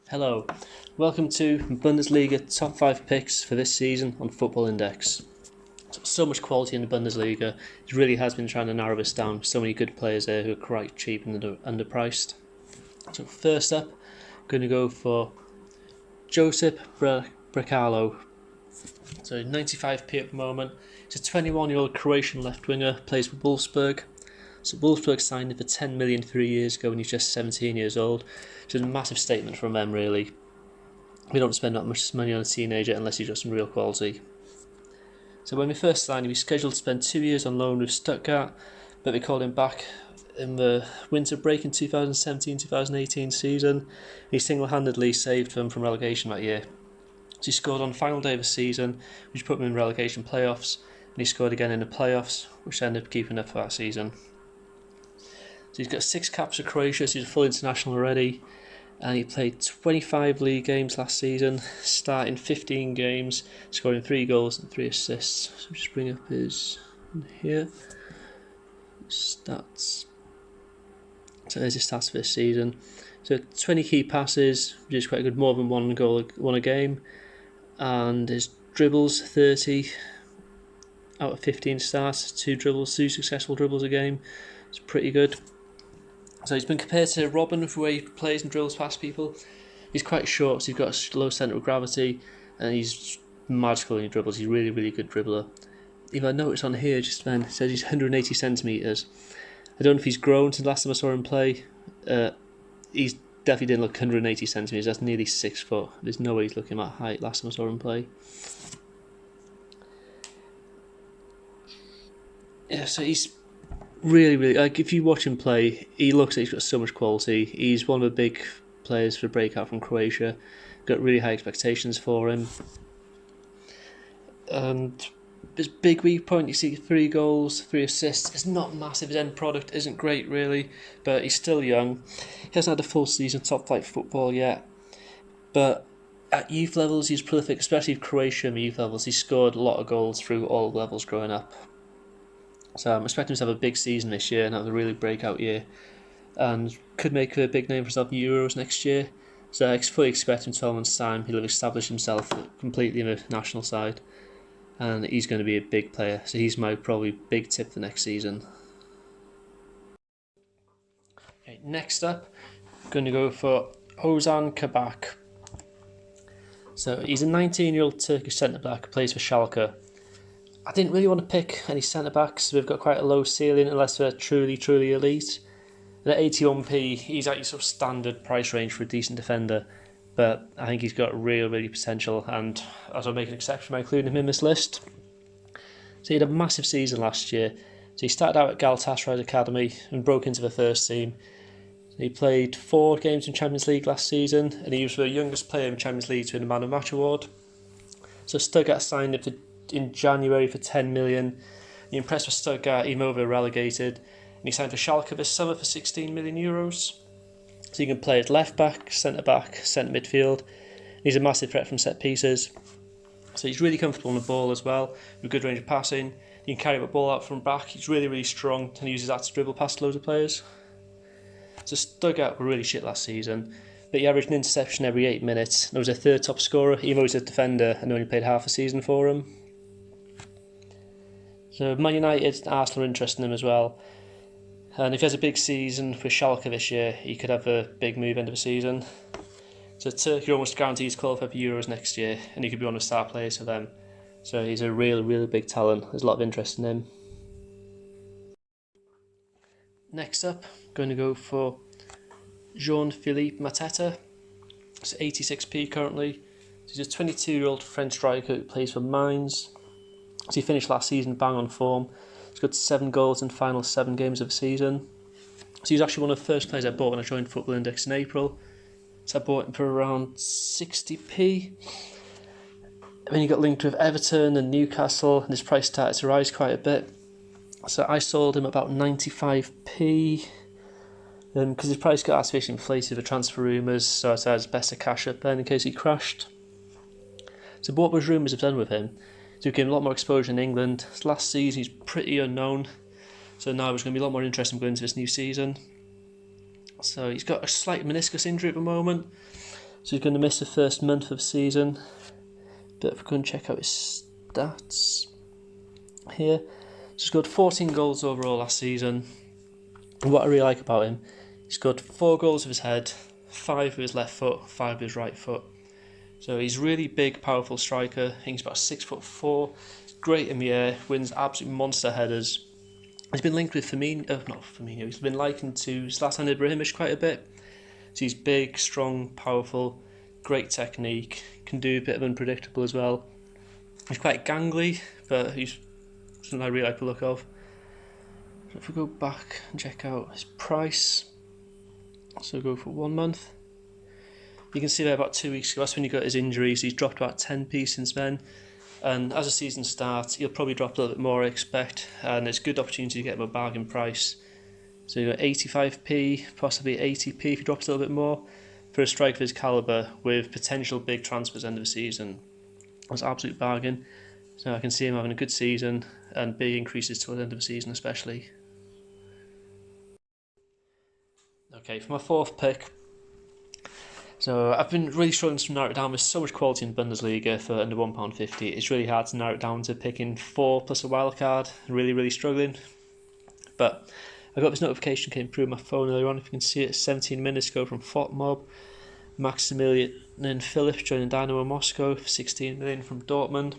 Hello, welcome to Bundesliga top 5 picks for this season on Football Index. So much quality in the Bundesliga, it really has been trying to narrow this down. So many good players there who are quite cheap and underpriced. So first up, I'm going to go for Josip Brekalo. So 95p at the moment. He's a 21-year-old Croatian left winger, plays for Wolfsburg. So Wolfsburg signed him for 10 million 3 years ago when he's just 17 years old. Which is a massive statement from them, really. We don't spend that much money on a teenager unless he's got some real quality. So when we first signed him, he was scheduled to spend 2 years on loan with Stuttgart, but we called him back in the winter break in 2017-2018 season. He single-handedly saved them from relegation that year. So he scored on the final day of the season, which put him in relegation playoffs, and he scored again in the playoffs, which ended up keeping up for that season. So he's got 6 caps for Croatia, so he's a full international already, and he played 25 league games last season, starting 15 games, scoring 3 goals and 3 assists. So just bring up his here stats. So there's his stats for this season. So 20 key passes, which is quite good, more than one a game, and his dribbles 30 out of 15 starts, 2 successful dribbles a game. It's pretty good. So he's been compared to Robin for the way he plays and drills past people. He's quite short, so he's got a low centre of gravity, and he's magical in his dribbles. He's a really, really good dribbler. Even I noticed on here just then, it says he's 180 centimetres. I don't know if he's grown since the last time I saw him play. He's definitely didn't look 180 centimetres. That's nearly 6 foot. There's no way he's looking that height last time I saw him play. Yeah, so he's really, like, if you watch him play, he looks like he's got so much quality. He's one of the big players for breakout from Croatia. Got really high expectations for him. And his big weak point, you see 3 goals, 3 assists. It's not massive. His end product isn't great, really, but he's still young. He hasn't had a full season top flight football yet. But at youth levels, he's prolific, especially Croatian youth levels. He scored a lot of goals through all levels growing up. So I'm expecting him to have a big season this year and have a really breakout year, and could make a big name for himself in Euros next year. So I fully expect in 12 months' time he'll have established himself completely in the national side, and he's going to be a big player. So he's my probably big tip for next season. Okay, next up, I'm going to go for Ozan Kabak. So he's a 19-year-old Turkish centre-back who plays for Schalke. I didn't really want to pick any centre-backs. We've got quite a low ceiling unless they're truly, truly elite. And at 81p, he's at your sort of standard price range for a decent defender. But I think he's got really potential, and as I'll make an exception by including him in this list. So he had a massive season last year. So he started out at Galatasaray's academy and broke into the first team. He played 4 games in Champions League last season, and he was the youngest player in Champions League to win the Man of the Match award. So Stuttgart signed him in January for 10 million. He impressed with Stuttgart even though they were relegated, and he signed for Schalke this summer for 16 million euros. So he can play at left back, centre midfield. He's a massive threat from set pieces. So he's really comfortable on the ball as well, with good range of passing. He can carry the ball out from back. He's really strong and uses that to dribble past loads of players. So Stuttgart were really shit last season, but he averaged an interception every 8 minutes and was their 3rd top scorer, even though he's a defender and only played half a season for him. So Man United and Arsenal are interested in him as well. And if he has a big season for Schalke this year, he could have a big move end of the season. So Turkey almost guarantees qualify for Euros next year, and he could be one of the star players for them. So he's a really big talent. There's a lot of interest in him. Next up, I'm going to go for Jean-Philippe Mateta. It's 86p currently. He's a 22-year-old French striker who plays for Mainz. So he finished last season bang on form. He's got 7 goals in the final 7 games of the season. So he's actually one of the first players I bought when I joined Football Index in April. So I bought him for around 60p. And then he got linked with Everton and Newcastle, and his price started to rise quite a bit. So I sold him about 95p. Because his price got artificially inflated with transfer rumours, so I said it's best to cash up then in case he crashed. So what those rumours have done with him, so he gained a lot more exposure in England. Last season he's pretty unknown, so now there's going to be a lot more interest in going into this new season. So he's got a slight meniscus injury at the moment, So he's going to miss the first month of the season. But if we go and check out his stats here. So he scored 14 goals overall last season. And what I really like about him, he scored 4 goals with his head, 5 with his left foot, 5 with his right foot. So he's really big, powerful striker. I think he's about 6'4", great in the air, wins absolute monster headers. He's been linked with he's been likened to Zlatan Ibrahimovic quite a bit. So he's big, strong, powerful, great technique, can do a bit of unpredictable as well. He's quite gangly, but he's something I really like the look of. So if we go back and check out his price, so go for 1 month. You can see there about 2 weeks ago, that's when he got his injuries. He's dropped about 10p since then. And as the season starts, he'll probably drop a little bit more, I expect. And it's a good opportunity to get him a bargain price. So you got 85p, possibly 80p if he drops a little bit more. For a striker of his calibre, with potential big transfers end of the season. That's an absolute bargain. So I can see him having a good season and big increases towards the end of the season especially. Okay, for my 4th pick. So I've been really struggling to narrow it down. There's so much quality in Bundesliga for under £1.50. It's really hard to narrow it down to picking 4 plus a wild card. Really struggling. But I got this notification came through my phone earlier on. If you can see it, 17 minutes ago from FOTMob. Maximilian Phillips joining Dynamo Moscow for 16 million from Dortmund.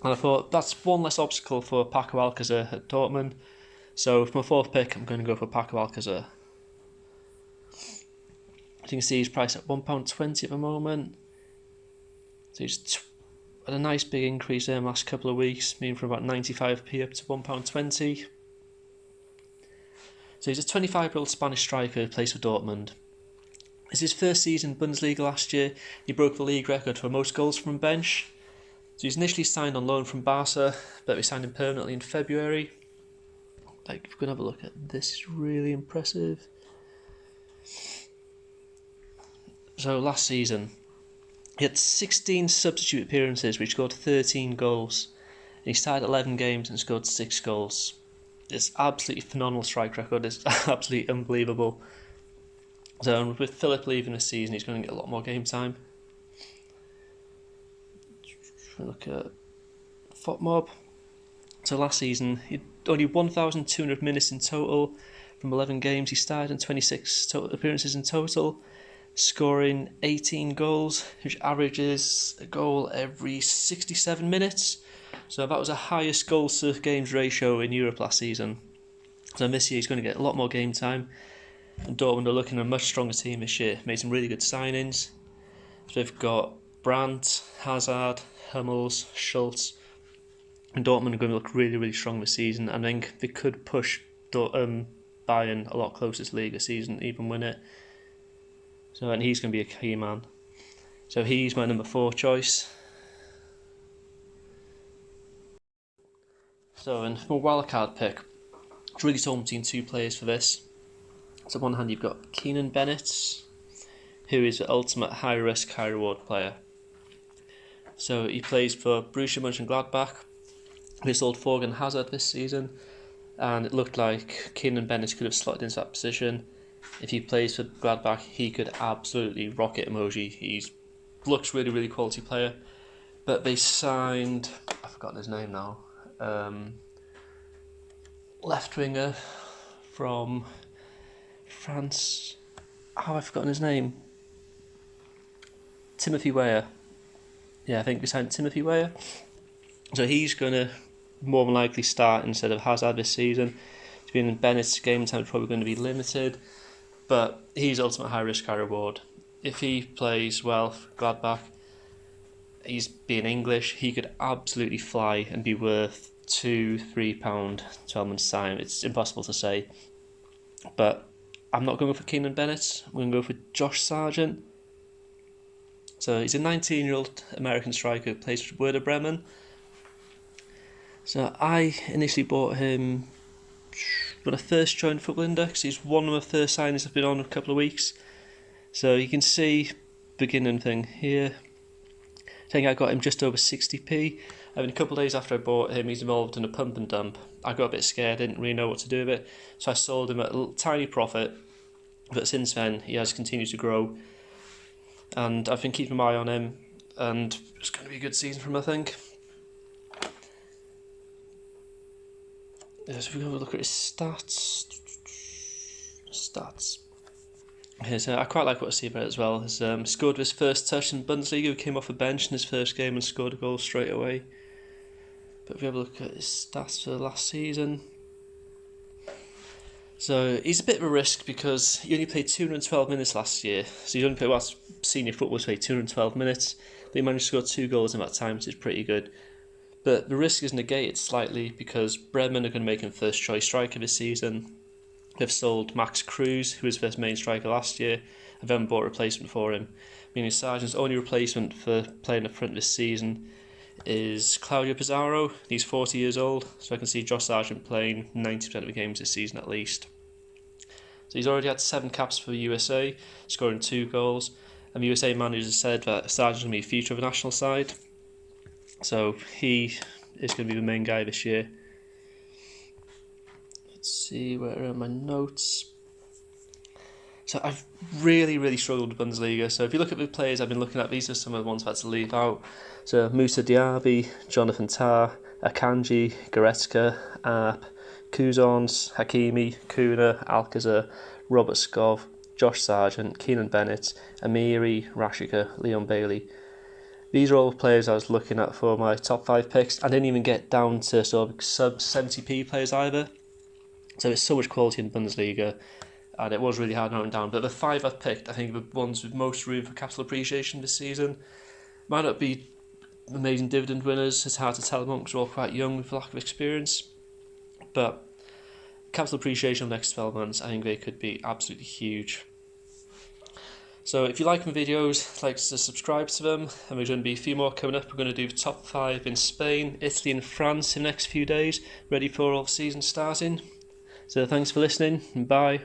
And I thought that's one less obstacle for Paco Alcacer at Dortmund. So for my 4th pick, I'm going to go for Paco Alcacer. As you can see, he's priced at £1.20 at the moment. So he's had a nice big increase there in the last couple of weeks, meaning from about 95p up to £1.20. So he's a 25-year-old Spanish striker who plays for Dortmund. It's his first season in Bundesliga last year. He broke the league record for most goals from bench. So he's initially signed on loan from Barca, but we signed him permanently in February. Like, if we're going to have a look at this, it's really impressive. So last season, he had 16 substitute appearances, which scored 13 goals. And he started 11 games and scored 6 goals. It's absolutely phenomenal strike record. It's absolutely unbelievable. So with Philip leaving this season, he's going to get a lot more game time. Look at FOTMob. So last season, he had only 1,200 minutes in total from 11 games. He started in 26 appearances in total, scoring 18 goals, which averages a goal every 67 minutes. So that was the highest goals to games ratio in Europe last season. So this year he's going to get a lot more game time. And Dortmund are looking at a much stronger team this year. Made some really good signings. So they've got Brandt, Hazard, Hummels, Schultz. And Dortmund are going to look really strong this season. I think they could push Bayern a lot closer to the league this season, even win it. So, and he's going to be a key man. So he's my number 4 choice. So in my wildcard pick, it's really torn between 2 players for this. So on one hand you've got Keenan Bennett, who is the ultimate high risk, high reward player. So he plays for Borussia Mönchengladbach. They sold Thorgan Hazard this season, and it looked like Keenan Bennett could have slotted into that position. If he plays for Gladbach, he could absolutely rocket emoji. He looks really quality player. But they signed, I've forgotten his name now, left winger from France. I've forgotten his name. Timothy Weah. Yeah, I think we signed Timothy Weah. So he's going to more than likely start instead of Hazard this season. To be in Bennett's game time is probably going to be limited, but he's ultimate high risk, high reward. If he plays well for Gladbach, he's being English, he could absolutely fly and be worth £2-3 12 months time. It's impossible to say, but I'm not going for Keenan Bennett. I'm going to go for Josh Sargent. So he's a 19-year-old American striker who plays for Werder Bremen. So I initially bought him when I first joined Football Index. He's one of my first signings I've been on a couple of weeks. So you can see beginning thing here. I think I got him just over 60p. I mean, a couple of days after I bought him, he's involved in a pump and dump. I got a bit scared, didn't really know what to do with it. So I sold him at a tiny profit. But since then, he has continued to grow. and I've been keeping my eye on him, and it's going to be a good season for him, I think. So if we have a look at his stats. I quite like what I see about it as well. He's scored his first touch in Bundesliga. He came off a bench in his first game and scored a goal straight away. But if we have a look at his stats for last season. So he's a bit of a risk because he only played 212 minutes last year. So he's only played, senior footballers played 212 minutes. But he managed to score 2 goals in that time, which is pretty good. But the risk is negated slightly because Bremen are going to make him first choice striker this season. They've sold Max Cruz, who was their main striker last year, and then bought a replacement for him. Meaning Sargent's only replacement for playing up front this season is Claudio Pizarro. He's 40 years old, so I can see Josh Sargent playing 90% of the games this season at least. So he's already had 7 caps for the USA, scoring 2 goals, and the USA manager said that Sargent's going to be the future of the national side. So he is going to be the main guy this year. Let's see, where are my notes? So I've really struggled with Bundesliga. So if you look at the players I've been looking at, these are some of the ones I've had to leave out. So Moussa Diaby, Jonathan Tah, Akanji, Goretzka, Arp, Couzons, Hakimi, Kuna, Alcacer, Robert Skov, Josh Sargent, Keenan Bennett, Amiri, Rashica, Leon Bailey. These are all the players I was looking at for my top 5 picks. I didn't even get down to sort of sub 70p players either. So there's so much quality in Bundesliga, and it was really hard narrowing down. But the 5 I've picked, I think, are the ones with most room for capital appreciation this season. Might not be amazing dividend winners. It's hard to tell them because they're all quite young with lack of experience. But capital appreciation in the next 12 months, I think they could be absolutely huge. So if you like my videos, like to subscribe to them, and there's going to be a few more coming up. We're going to do the top 5 in Spain, Italy and France in the next few days, ready for all the season starting. So thanks for listening, and bye.